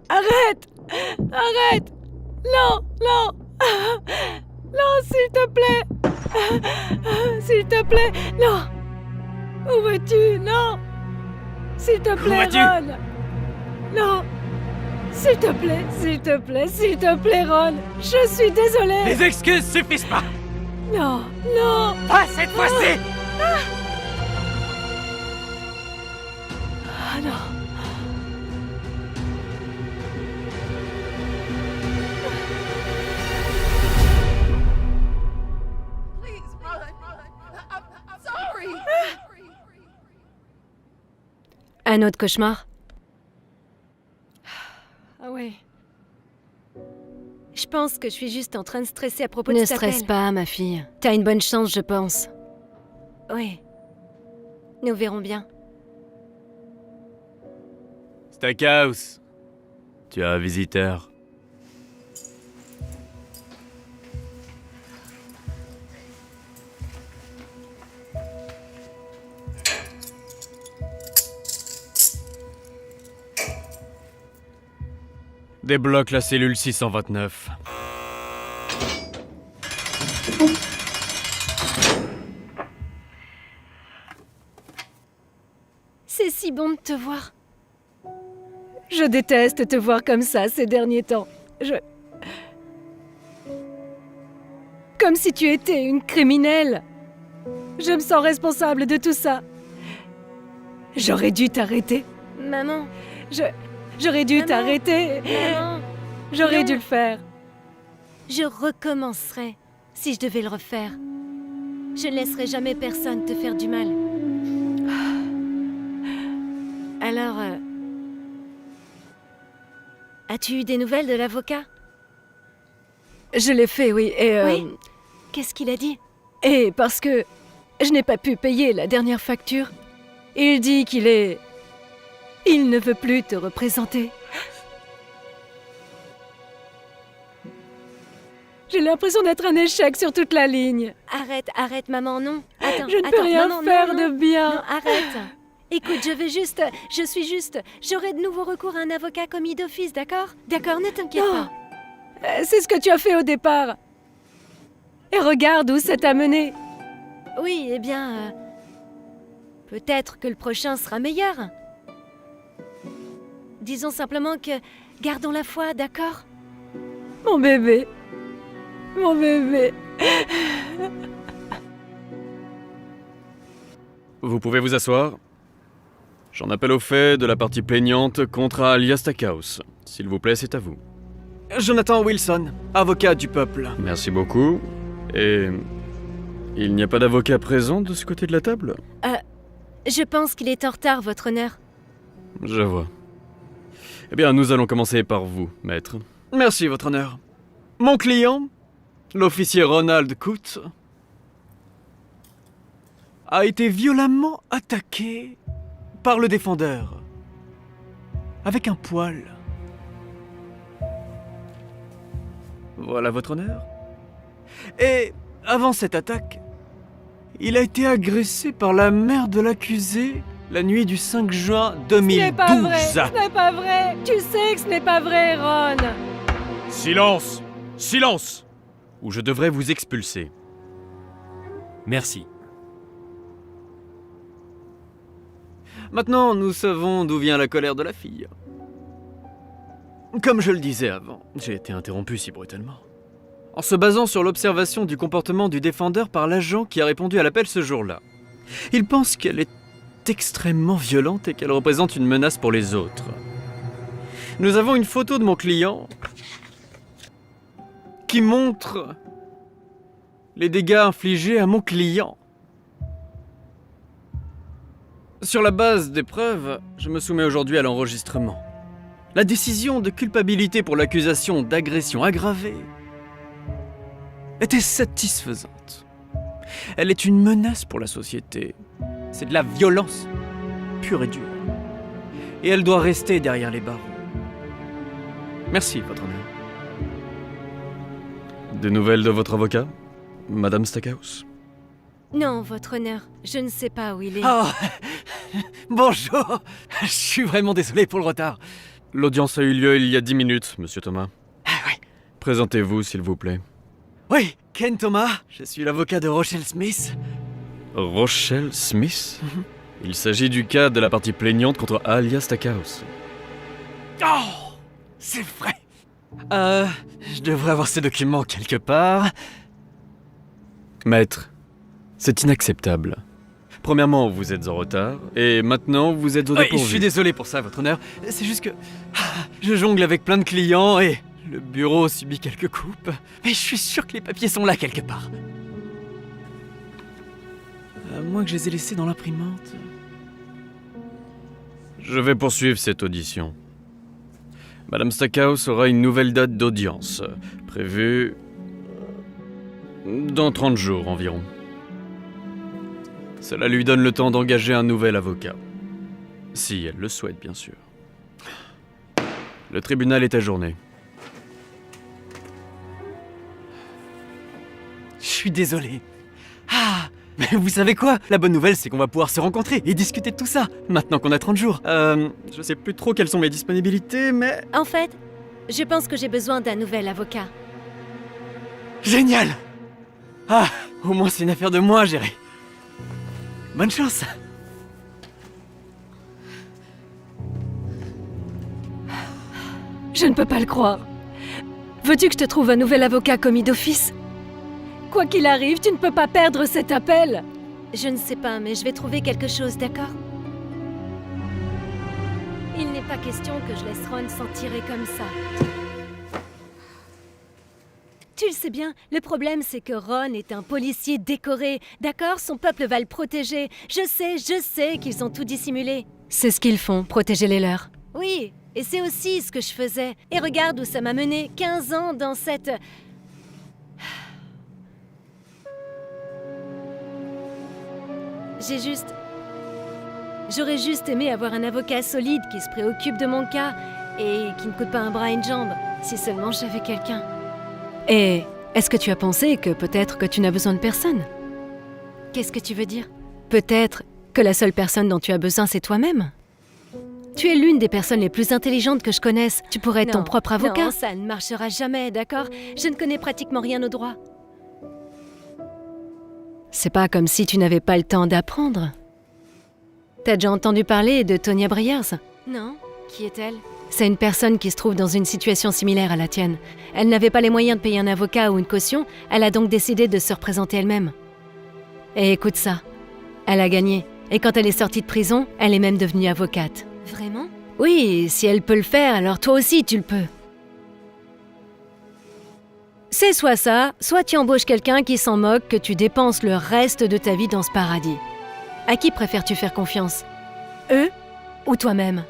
Arrête! Arrête! Non, non! Non, s'il te plaît! S'il te plaît, non! Où vas-tu? Non! S'il te plaît, Ron! Non! S'il te plaît, s'il te plaît, s'il te plaît, Ron! Je suis désolée! Les excuses suffisent pas! Non, non! Pas cette fois-ci! Ah non! Un autre cauchemar? Ah ouais. Je pense que je suis juste en train de stresser à propos de cet appel. Ne stresse pas, ma fille. T'as une bonne chance, je pense. Oui. Nous verrons bien. Stackhouse, tu as un visiteur. Débloque la cellule 629. C'est si bon de te voir. Je déteste te voir comme ça ces derniers temps. Comme si tu étais une criminelle. Je me sens responsable de tout ça. J'aurais dû t'arrêter. Maman, J'aurais dû t'arrêter. Maman, j'aurais dû le faire. Je recommencerai si je devais le refaire. Je ne laisserai jamais personne te faire du mal. Alors, as-tu eu des nouvelles de l'avocat? Je l'ai fait, oui. Et oui. Qu'est-ce qu'il a dit? Et parce que je n'ai pas pu payer la dernière facture, il dit qu'il est... Il ne veut plus te représenter. J'ai l'impression d'être un échec sur toute la ligne. Arrête, maman, non. Attends, je ne peux rien faire de bien. Non, arrête. Écoute, j'aurai de nouveau recours à un avocat commis d'office, d'accord? D'accord, ne t'inquiète pas. C'est ce que tu as fait au départ. Et regarde où ça t'a mené. Oui, eh bien... peut-être que le prochain sera meilleur. Disons simplement que... Gardons la foi, d'accord? Mon bébé. Mon bébé. Vous pouvez vous asseoir. J'en appelle au fait de la partie plaignante contre Alia Stackhouse. S'il vous plaît, c'est à vous. Jonathan Wilson, avocat du peuple. Merci beaucoup. Et... il n'y a pas d'avocat présent de ce côté de la table? Je pense qu'il est en retard, votre honneur. Je vois. Eh bien, nous allons commencer par vous, maître. Merci, votre honneur. Mon client, l'officier Ronald Coote, a été violemment attaqué par le défendeur, avec un poil. Voilà, votre honneur. Et avant cette attaque, il a été agressé par la mère de l'accusé la nuit du 5 juin 2012. Ce n'est pas vrai. Ce n'est pas vrai. Tu sais que ce n'est pas vrai, Ron. Silence! Silence! Ou je devrais vous expulser. Merci. Maintenant, nous savons d'où vient la colère de la fille. Comme je le disais avant, j'ai été interrompu si brutalement. En se basant sur l'observation du comportement du défendeur par l'agent qui a répondu à l'appel ce jour-là. Il pense qu'elle est extrêmement violente et qu'elle représente une menace pour les autres. Nous avons une photo de mon client qui montre les dégâts infligés à mon client. Sur la base des preuves, je me soumets aujourd'hui à l'enregistrement. La décision de culpabilité pour l'accusation d'agression aggravée était satisfaisante. Elle est une menace pour la société. C'est de la violence, pure et dure. Et elle doit rester derrière les barreaux. Merci, votre honneur. Des nouvelles de votre avocat, Madame Stackhouse? Non, votre honneur, je ne sais pas où il est. Ah, bonjour. Je suis vraiment désolé pour le retard. L'audience a eu lieu il y a 10 minutes, monsieur Thomas. Ah ouais. Présentez-vous, s'il vous plaît. Oui, Ken Thomas, je suis l'avocat de Rochelle Smith. Rochelle Smith. Il s'agit du cas de la partie plaignante contre Alia Stackhouse. Oh, c'est vrai. Je devrais avoir ces documents quelque part. Maître, c'est inacceptable. Premièrement, vous êtes en retard, et maintenant, vous êtes au Oui, dépourvu. je suis désolé pour ça, votre honneur. C'est juste que je jongle avec plein de clients et le bureau subit quelques coupes. Mais je suis sûr que les papiers sont là quelque part. À moins que je les ai laissés dans l'imprimante. Je vais poursuivre cette audition. Madame Stackhouse aura une nouvelle date d'audience, prévue dans 30 jours environ. Cela lui donne le temps d'engager un nouvel avocat. Si elle le souhaite, bien sûr. Le tribunal est ajourné. Je suis désolé. Ah, mais vous savez quoi? La bonne nouvelle, c'est qu'on va pouvoir se rencontrer et discuter de tout ça, maintenant qu'on a 30 jours. Je sais plus trop quelles sont mes disponibilités, mais... En fait, je pense que j'ai besoin d'un nouvel avocat. Génial! Ah, au moins c'est une affaire de moi à gérer. Bonne chance! Je ne peux pas le croire. Veux-tu que je te trouve un nouvel avocat commis d'office? Quoi qu'il arrive, tu ne peux pas perdre cet appel. Je ne sais pas, mais je vais trouver quelque chose, d'accord? Il n'est pas question que je laisse Ron s'en tirer comme ça. Tu le sais bien, le problème c'est que Ron est un policier décoré, d'accord? Son peuple va le protéger. Je sais qu'ils ont tout dissimulé. C'est ce qu'ils font, protéger les leurs. Oui, et c'est aussi ce que je faisais. Et regarde où ça m'a mené, 15 ans dans cette... J'aurais juste aimé avoir un avocat solide qui se préoccupe de mon cas et qui ne coûte pas un bras et une jambe, si seulement j'avais quelqu'un. Et est-ce que tu as pensé que peut-être que tu n'as besoin de personne? Qu'est-ce que tu veux dire? Peut-être que la seule personne dont tu as besoin, c'est toi-même. Tu es l'une des personnes les plus intelligentes que je connaisse. Tu pourrais être ton propre avocat. Non, ça ne marchera jamais, d'accord? Je ne connais pratiquement rien au droit. C'est pas comme si tu n'avais pas le temps d'apprendre. T'as déjà entendu parler de Tonya Briers? Non. Qui est-elle? C'est une personne qui se trouve dans une situation similaire à la tienne. Elle n'avait pas les moyens de payer un avocat ou une caution, elle a donc décidé de se représenter elle-même. Et écoute ça, elle a gagné. Et quand elle est sortie de prison, elle est même devenue avocate. Vraiment? Oui, si elle peut le faire, alors toi aussi tu le peux. C'est soit ça, soit tu embauches quelqu'un qui s'en moque que tu dépenses le reste de ta vie dans ce paradis. À qui préfères-tu faire confiance? Eux ou toi-même?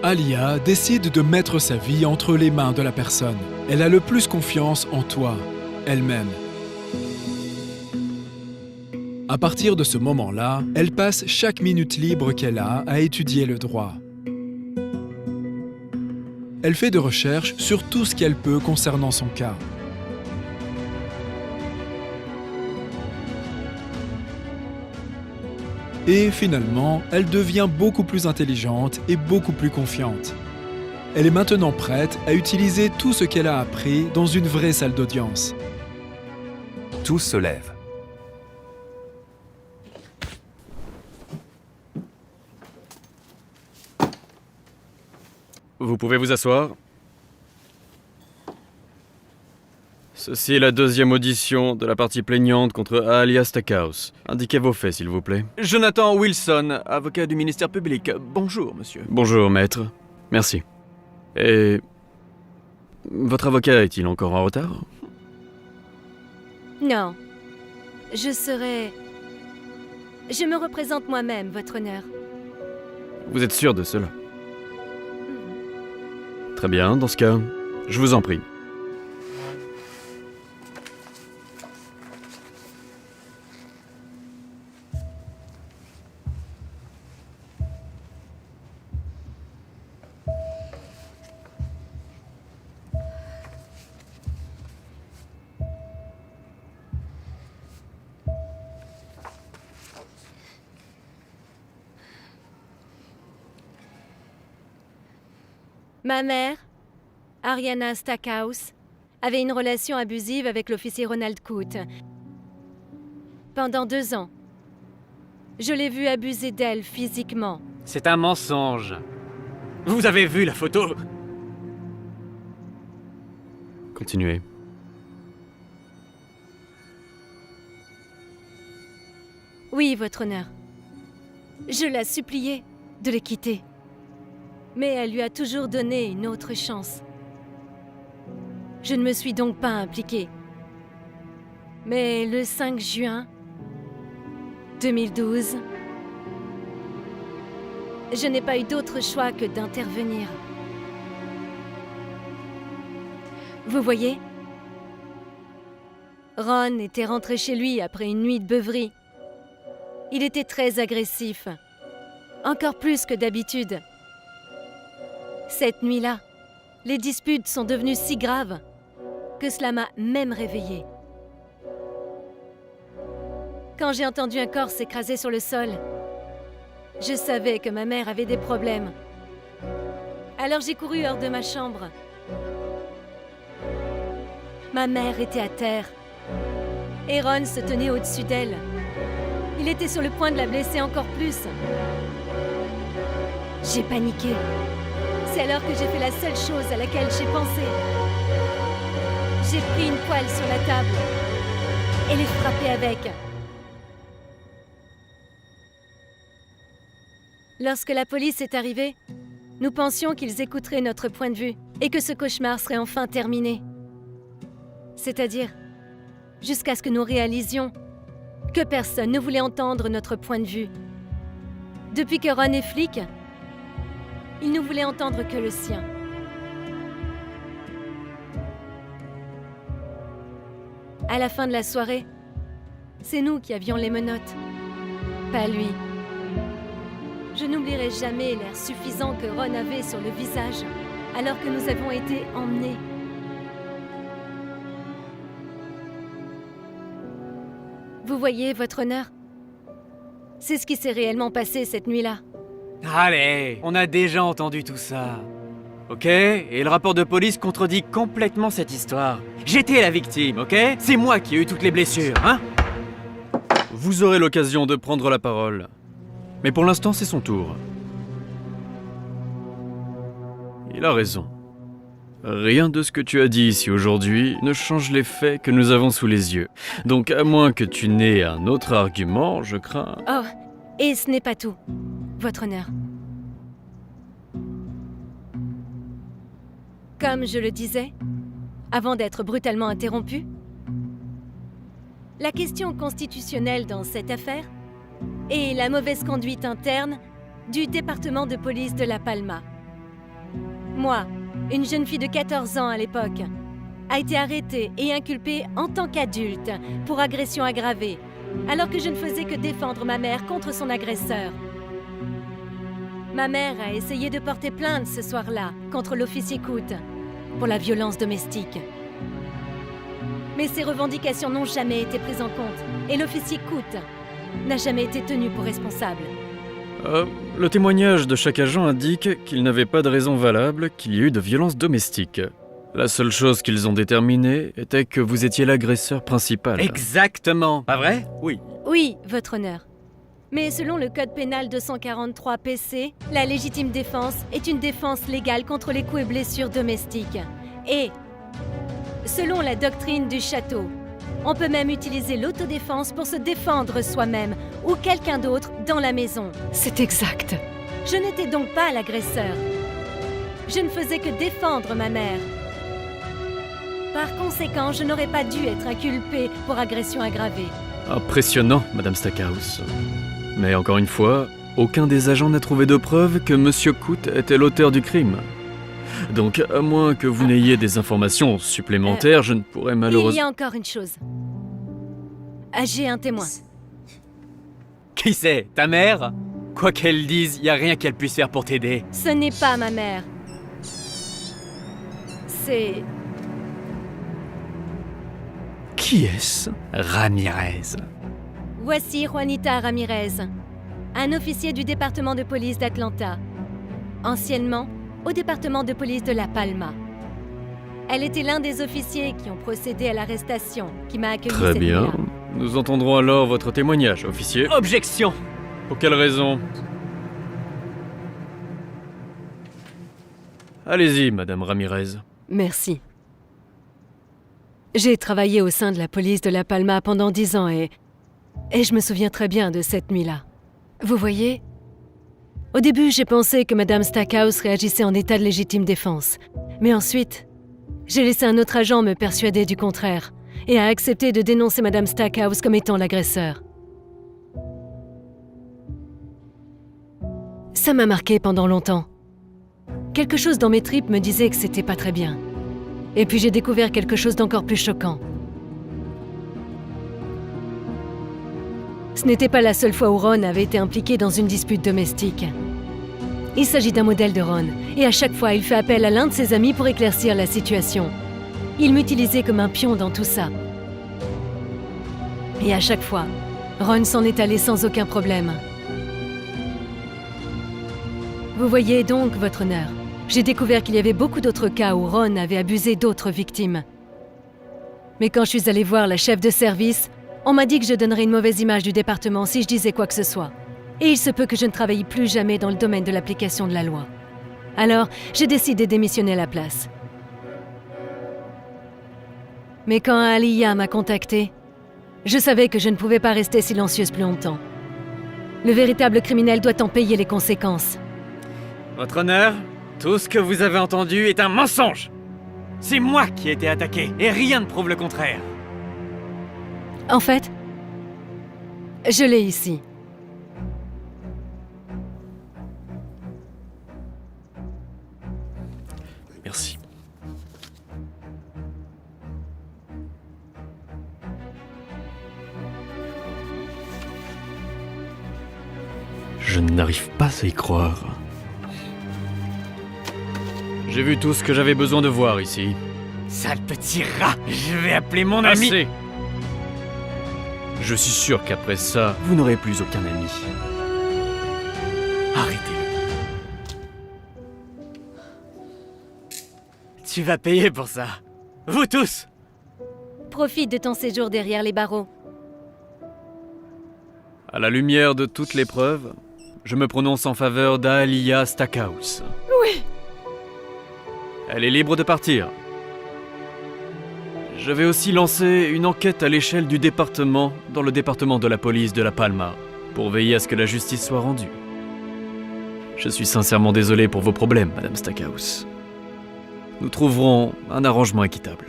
Alia décide de mettre sa vie entre les mains de la personne. Elle a le plus confiance en toi, elle-même. À partir de ce moment-là, elle passe chaque minute libre qu'elle a à étudier le droit. Elle fait des recherches sur tout ce qu'elle peut concernant son cas. Et finalement, elle devient beaucoup plus intelligente et beaucoup plus confiante. Elle est maintenant prête à utiliser tout ce qu'elle a appris dans une vraie salle d'audience. Tous se lèvent. Vous pouvez vous asseoir. Ceci est la deuxième audition de la partie plaignante contre Alia Stackhouse. Indiquez vos faits, s'il vous plaît. Jonathan Wilson, avocat du ministère public. Bonjour, monsieur. Bonjour, maître. Merci. Et... votre avocat est-il encore en retard? Non. Je me représente moi-même, votre honneur. Vous êtes sûr de cela? Très bien, dans ce cas, je vous en prie. Ma mère, Ariana Stackhouse, avait une relation abusive avec l'officier Ronald Coote. Pendant 2 ans, je l'ai vu abuser d'elle physiquement. C'est un mensonge. Vous avez vu la photo? Continuez. Oui, votre honneur. Je l'ai suppliée de les quitter. Mais elle lui a toujours donné une autre chance. Je ne me suis donc pas impliquée. Mais le 5 juin 2012, je n'ai pas eu d'autre choix que d'intervenir. Vous voyez, Ron était rentré chez lui après une nuit de beuverie. Il était très agressif, encore plus que d'habitude. Cette nuit-là, les disputes sont devenues si graves que cela m'a même réveillée. Quand j'ai entendu un corps s'écraser sur le sol, je savais que ma mère avait des problèmes. Alors j'ai couru hors de ma chambre. Ma mère était à terre. Et Ron se tenait au-dessus d'elle. Il était sur le point de la blesser encore plus. J'ai paniqué. C'est alors que j'ai fait la seule chose à laquelle j'ai pensé. J'ai pris une poêle sur la table et l'ai frappée avec. Lorsque la police est arrivée, nous pensions qu'ils écouteraient notre point de vue et que ce cauchemar serait enfin terminé. C'est-à-dire, jusqu'à ce que nous réalisions que personne ne voulait entendre notre point de vue. Depuis que Ron est flic, il ne voulait entendre que le sien. À la fin de la soirée, c'est nous qui avions les menottes, pas lui. Je n'oublierai jamais l'air suffisant que Ron avait sur le visage, alors que nous avons été emmenés. Vous voyez, votre honneur, c'est ce qui s'est réellement passé cette nuit-là. Allez, on a déjà entendu tout ça. Ok? Et le rapport de police contredit complètement cette histoire. J'étais la victime, ok? C'est moi qui ai eu toutes les blessures, hein? Vous aurez l'occasion de prendre la parole. Mais pour l'instant, c'est son tour. Il a raison. Rien de ce que tu as dit ici aujourd'hui ne change les faits que nous avons sous les yeux. Donc, à moins que tu n'aies un autre argument, je crains... Oh, et ce n'est pas tout, votre honneur. Comme je le disais, avant d'être brutalement interrompu, la question constitutionnelle dans cette affaire est la mauvaise conduite interne du département de police de La Palma. Moi, une jeune fille de 14 ans à l'époque, a été arrêtée et inculpée en tant qu'adulte pour agression aggravée, alors que je ne faisais que défendre ma mère contre son agresseur. Ma mère a essayé de porter plainte ce soir-là contre l'officier Coote pour la violence domestique. Mais ses revendications n'ont jamais été prises en compte et l'officier Coote n'a jamais été tenu pour responsable. Le témoignage de chaque agent indique qu'il n'avait pas de raison valable qu'il y ait eu de violences domestiques. La seule chose qu'ils ont déterminée était que vous étiez l'agresseur principal. Exactement, pas vrai? Oui. Oui, votre honneur. Mais selon le code pénal 243 PC, la légitime défense est une défense légale contre les coups et blessures domestiques. Et, selon la doctrine du château, on peut même utiliser l'autodéfense pour se défendre soi-même ou quelqu'un d'autre dans la maison. C'est exact. Je n'étais donc pas l'agresseur. Je ne faisais que défendre ma mère. Par conséquent, je n'aurais pas dû être inculpée pour agression aggravée. Impressionnant, Madame Stackhouse. Mais encore une fois, aucun des agents n'a trouvé de preuve que Monsieur Coote était l'auteur du crime. Donc, à moins que vous n'ayez des informations supplémentaires, je ne pourrais malheureusement... Il y a encore une chose. J'ai un témoin. Qui c'est? Ta mère? Quoi qu'elle dise, y a rien qu'elle puisse faire pour t'aider. Ce n'est pas ma mère. C'est... Qui est-ce? Ramirez. Voici Juanita Ramirez, un officier du département de police d'Atlanta. Anciennement, au département de police de La Palma. Elle était l'un des officiers qui ont procédé à l'arrestation, qui m'a accueilli Très cette bien. nuit-là. Nous entendrons alors votre témoignage, officier. Objection! Pour quelle raison? Allez-y, Madame Ramirez. Merci. J'ai travaillé au sein de la police de La Palma pendant 10 ans et je me souviens très bien de cette nuit-là. Vous voyez, au début, j'ai pensé que Madame Stackhouse réagissait en état de légitime défense. Mais ensuite, j'ai laissé un autre agent me persuader du contraire et a accepté de dénoncer Madame Stackhouse comme étant l'agresseur. Ça m'a marqué pendant longtemps. Quelque chose dans mes tripes me disait que c'était pas très bien. Et puis j'ai découvert quelque chose d'encore plus choquant. Ce n'était pas la seule fois où Ron avait été impliqué dans une dispute domestique. Il s'agit d'un modèle de Ron, et à chaque fois il fait appel à l'un de ses amis pour éclaircir la situation. Il m'utilisait comme un pion dans tout ça. Et à chaque fois, Ron s'en est allé sans aucun problème. Vous voyez donc, votre honneur, j'ai découvert qu'il y avait beaucoup d'autres cas où Ron avait abusé d'autres victimes. Mais quand je suis allée voir la chef de service, on m'a dit que je donnerais une mauvaise image du département si je disais quoi que ce soit. Et il se peut que je ne travaille plus jamais dans le domaine de l'application de la loi. Alors, j'ai décidé de démissionner à la place. Mais quand Aliyah m'a contactée, je savais que je ne pouvais pas rester silencieuse plus longtemps. Le véritable criminel doit en payer les conséquences. Votre honneur, tout ce que vous avez entendu est un mensonge! C'est moi qui ai été attaqué, et rien ne prouve le contraire. En fait, je l'ai ici. Merci. Je n'arrive pas à y croire. J'ai vu tout ce que j'avais besoin de voir ici. Sale petit rat! Je vais appeler mon ami! Assez. Je suis sûr qu'après ça, vous n'aurez plus aucun ami. Arrêtez-le. Tu vas payer pour ça. Vous tous! Profite de ton séjour derrière les barreaux. À la lumière de toutes les preuves, je me prononce en faveur d'Aliyah Stackhouse. Oui. Elle est libre de partir. Je vais aussi lancer une enquête à l'échelle du département, dans le département de la police de La Palma, pour veiller à ce que la justice soit rendue. Je suis sincèrement désolé pour vos problèmes, Madame Stackhouse. Nous trouverons un arrangement équitable.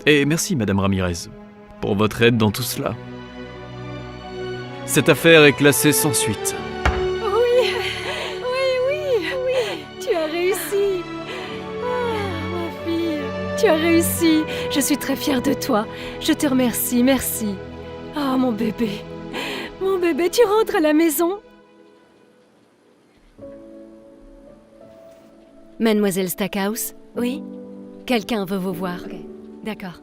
Et merci, Madame Ramirez, pour votre aide dans tout cela. Cette affaire est classée sans suite. Oui, tu as réussi. Ah, ma fille, tu as réussi. Je suis très fière de toi. Je te remercie, merci. Ah, mon bébé, tu rentres à la maison. Mademoiselle Stackhouse, oui? Quelqu'un veut vous voir. D'accord.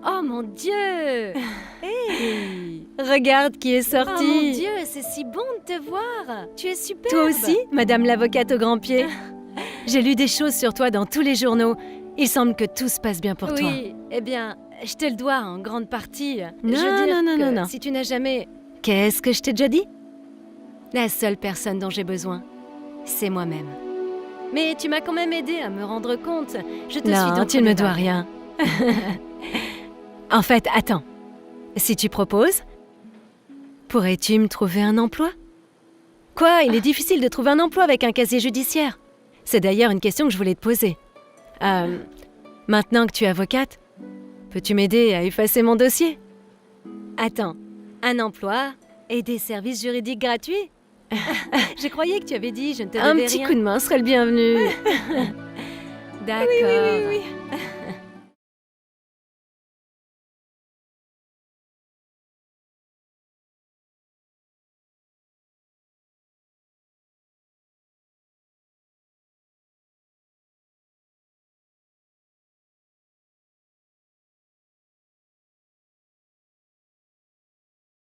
Oh mon Dieu! Hey! Regarde qui est sorti! Oh mon Dieu, c'est si bon de te voir! Tu es superbe! Toi aussi, Madame l'avocate au grand pied? J'ai lu des choses sur toi dans tous les journaux. Il semble que tout se passe bien pour toi. Oui, eh bien, je te le dois en grande partie. Non. Si tu n'as jamais... Qu'est-ce que je t'ai déjà dit? La seule personne dont j'ai besoin, c'est moi-même. Mais tu m'as quand même aidé à me rendre compte. Je te suis dans Non, tu ne me dois rien. En fait, attends. Si tu proposes, pourrais-tu me trouver un emploi? Quoi? Il est difficile de trouver un emploi avec un casier judiciaire. C'est d'ailleurs une question que je voulais te poser. Maintenant que tu es avocate, peux-tu m'aider à effacer mon dossier? Attends, un emploi et des services juridiques gratuits? Je croyais que tu avais dit je ne te devais rien. Un petit coup de main serait le bienvenu. D'accord. Oui.